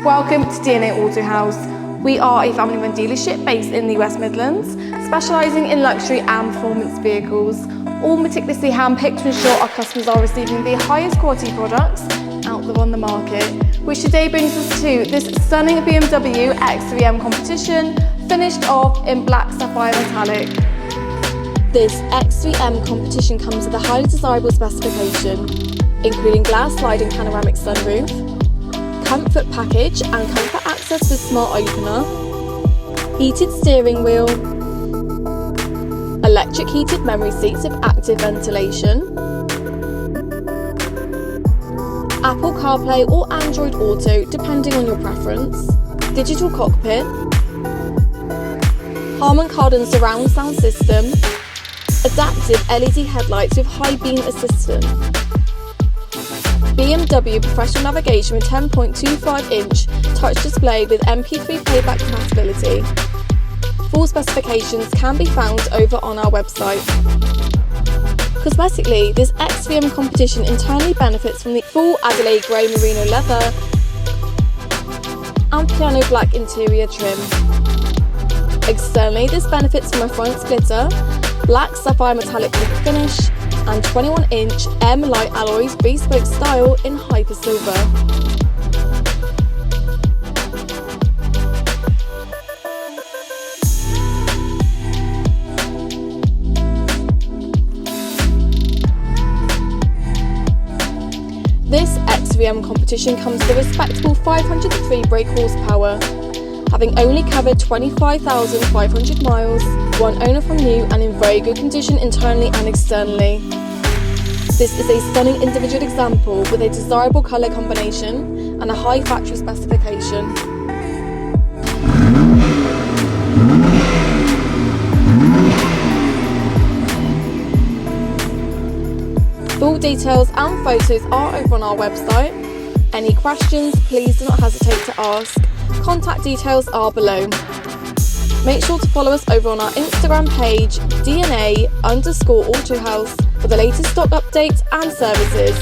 Welcome to DNA Auto House. We are a family-run dealership based in the West Midlands, specialising in luxury and performance vehicles, all meticulously hand-picked to ensure our customers are receiving the highest quality products out there on the market, which today brings us to this stunning BMW X3 M Competition, finished off in black Sapphire Metallic. This X3 M Competition comes with a highly desirable specification, including glass sliding panoramic sunroof, comfort package and comfort access with smart opener, heated steering wheel, electric heated memory seats with active ventilation, Apple CarPlay or Android Auto depending on your preference, digital cockpit, Harman Kardon surround sound system, adaptive LED headlights with high beam assistant, BMW professional navigation with 10.25-inch touch display with MP3 playback compatibility. Full specifications can be found over on our website. Cosmetically, this X3M Competition internally benefits from the full Adelaide grey merino leather and piano black interior trim. Externally, this benefits from a front splitter, black sapphire metallic finish, and 21-inch M light alloys bespoke style in hyper silver. This X3M Competition comes with a respectable 503 brake horsepower, having only covered 25,500 miles, one owner from new and in very good condition internally and externally. This is a stunning individual example with a desirable colour combination and a high factory specification. Full details and photos are over on our website. Any questions, please do not hesitate to ask. Contact details are below. Make sure to follow us over on our Instagram page, DNA_Autohouse, for the latest stock updates and services.